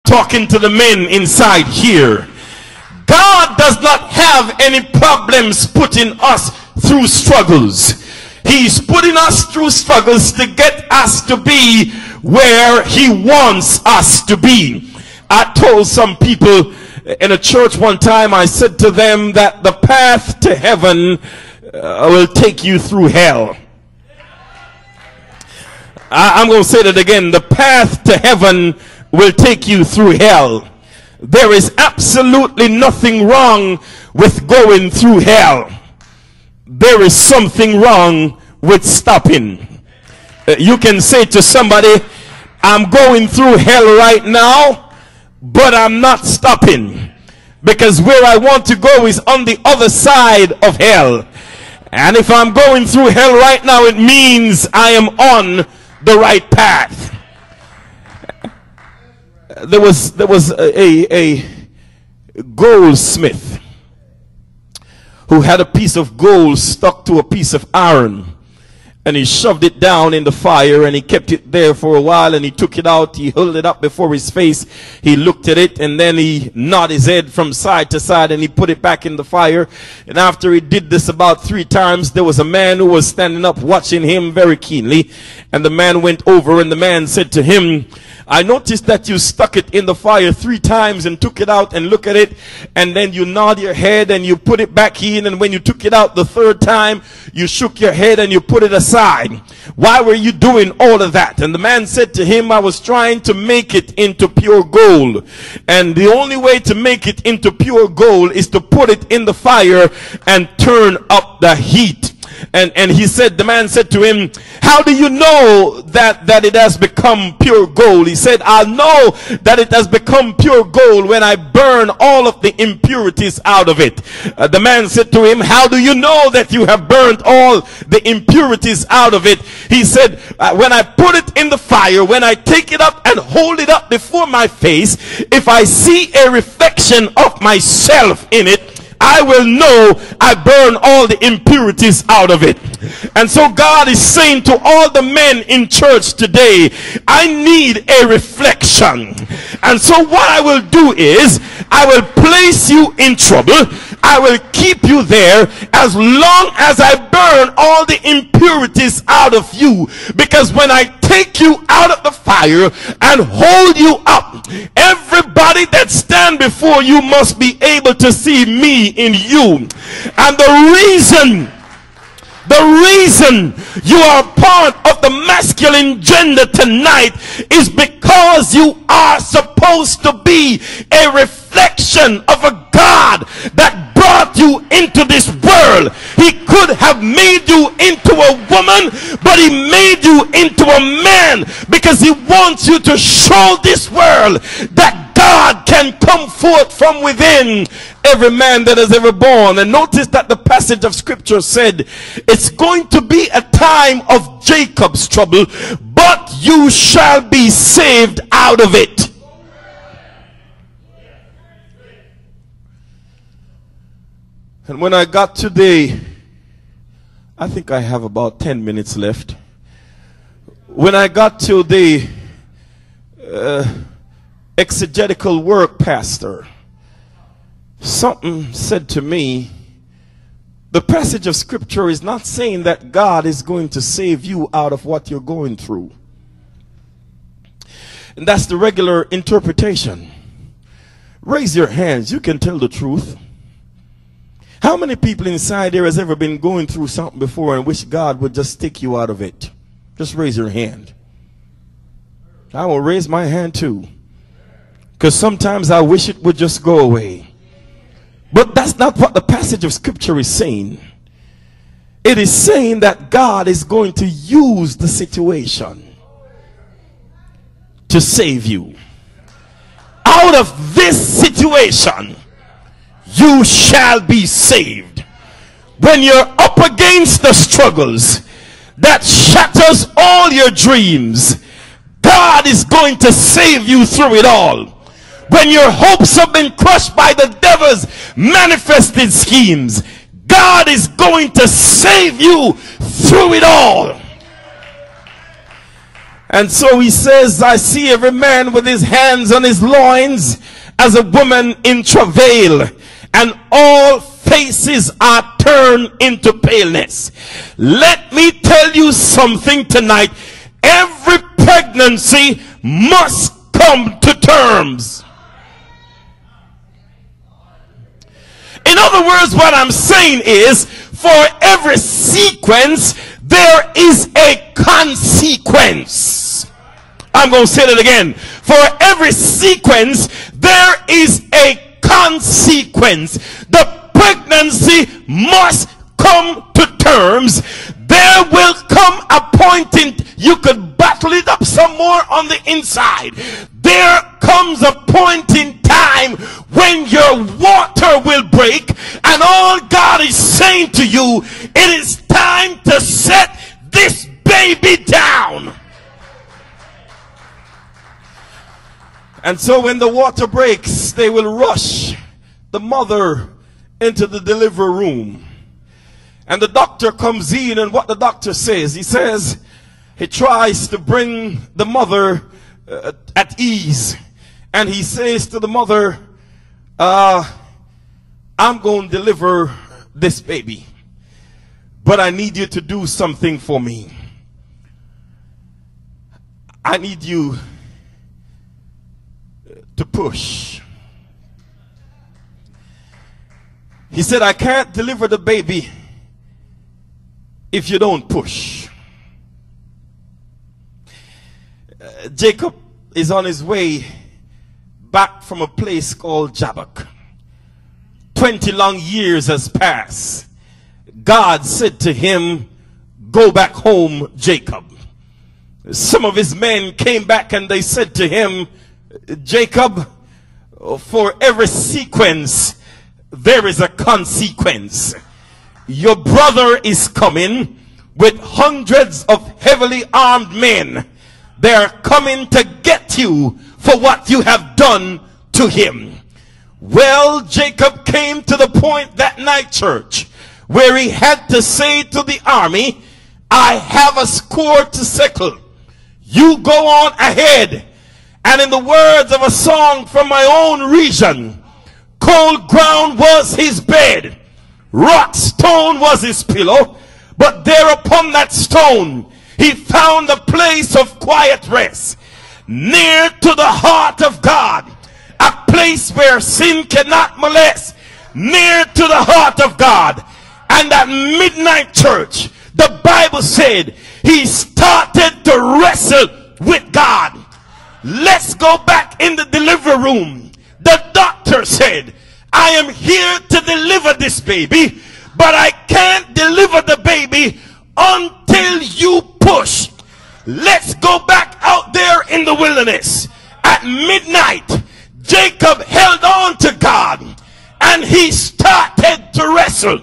talking to the men inside here. God does not have any problems putting us through struggles. He's putting us through struggles to get us to be where he wants us to be. I told some people in a church one time, I said to them that the path to heaven will take you through hell. I'm going to say that again. The path to heaven will take you through hell. There is absolutely nothing wrong with going through hell. There is something wrong with stopping. You can say to somebody, I'm going through hell right now, but I'm not stopping, because where I want to go is on the other side of hell. And if I'm going through hell right now, it means I am on the right path. There was a goldsmith who had a piece of gold stuck to a piece of iron, and he shoved it down in the fire, and he kept it there for a while, and he took it out, he held it up before his face, he looked at it, and then he nodded his head from side to side, and he put it back in the fire. And after he did this about 3 times, there was a man who was standing up watching him very keenly, and the man went over, and the man said to him, I noticed that you stuck it in the fire 3 times and took it out and look at it, and then you nod your head and you put it back in, and when you took it out the 3rd time, you shook your head and you put it aside. Why were you doing all of that? And the man said to him, I was trying to make it into pure gold, and the only way to make it into pure gold is to put it in the fire and turn up the heat. And he said, the man said to him, how do you know that it has become pure gold? He said, I'll know that it has become pure gold when I burn all of the impurities out of it. The man said to him, how do you know that you have burned all the impurities out of it? He said, when I put it in the fire, when I take it up and hold it up before my face, if I see a reflection of myself in it, I will know I burn all the impurities out of it. And so God is saying to all the men in church today, I need a reflection. And so what I will do is, I will place you in trouble. I will keep you there as long as I burn all the impurities out of you. Because when I take you out of the fire and hold you up, everybody that stand before you must be able to see me in you. And the reason you are part of the masculine gender tonight is because you are supposed to be a reflection of a God that brought you into this world. He could have made you into a woman, but he made you into a man because he wants you to show this world that God can come forth from within every man that is ever born. And notice that the passage of scripture said it's going to be a time of Jacob's trouble, but you shall be saved out of it. And when I got today, I think I have about 10 minutes left. When I got to the exegetical work pastor, something said to me, the passage of scripture is not saying that God is going to save you out of what you're going through. And that's the regular interpretation. Raise your hands. You can tell the truth. How many people inside there has ever been going through something before and wish God would just take you out of it? Just raise your hand. I will raise my hand too, because sometimes I wish it would just go away. But that's not what the passage of scripture is saying. It is saying that God is going to use the situation to save you. Out of this situation, you shall be saved. When you're up against the struggles that shatters all your dreams, God is going to save you through it all. When your hopes have been crushed by the devil's manifested schemes, God is going to save you through it all. And so he says, I see every man with his hands on his loins as a woman in travail, and all faces are turned into paleness. Let me tell you something tonight. Every pregnancy must come to terms. In other words, what I'm saying is, for every sequence, there is a consequence. I'm going to say that again. For every sequence, there is a consequence. The pregnancy must come to terms. There will come a point in, you could battle it up some more on the inside. There comes a point in time when your water will break, and all God is saying to you, it is time to set this baby down. And so when the water breaks, they will rush the mother into the delivery room. And the doctor comes in, and what the doctor says, he says, he tries to bring the mother at ease. And he says to the mother, I'm going to deliver this baby, but I need you to do something for me. I need you to push. He said, I can't deliver the baby if you don't push. Jacob is on his way back from a place called Jabbok. 20 long years has passed. God said to him, go back home, Jacob. Some of his men came back and they said to him, Jacob, for every sequence, there is a consequence. Your brother is coming with hundreds of heavily armed men. They are coming to get you for what you have done to him. Well, Jacob came to the point that night, church, where he had to say to the army, I have a score to settle. You go on ahead. And in the words of a song from my own region, cold ground was his bed, rock stone was his pillow, but there upon that stone he found a place of quiet rest, near to the heart of God, a place where sin cannot molest, near to the heart of God. And at midnight, church, the Bible said he started to wrestle with God. Let's go back in the delivery room. The doctor said, I am here to deliver this baby, but I can't deliver the baby until you push. Let's go back out there in the wilderness. At midnight, Jacob held on to God and he started to wrestle.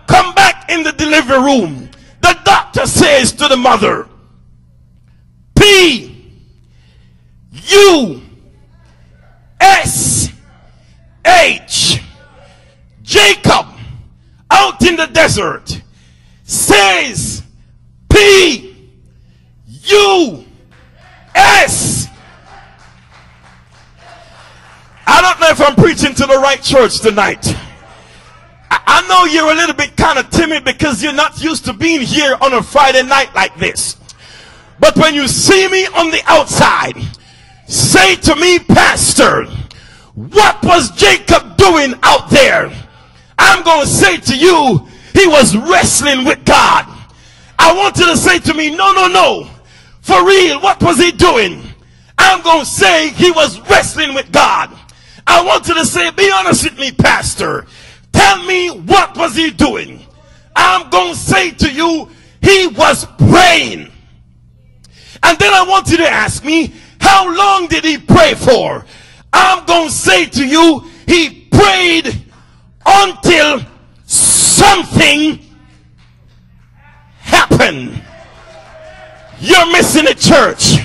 Come back in the delivery room. The doctor says to the mother, P-U-S-H. Jacob out in the desert says P-U-S. I don't know if I'm preaching to the right church tonight. I know you're a little bit kind of timid because you're not used to being here on a Friday night like this. But when you see me on the outside, say to me, Pastor, what was Jacob doing out there? I'm going to say to you, he was wrestling with God. I want you to say to me, no. For real, what was he doing? I'm going to say he was wrestling with God. I want you to say, be honest with me, Pastor. Tell me, what was he doing? I'm going to say to you, he was praying. And then I want you to ask me, how long did he pray for? I'm going to say to you, he prayed until something happened. You're missing it, church.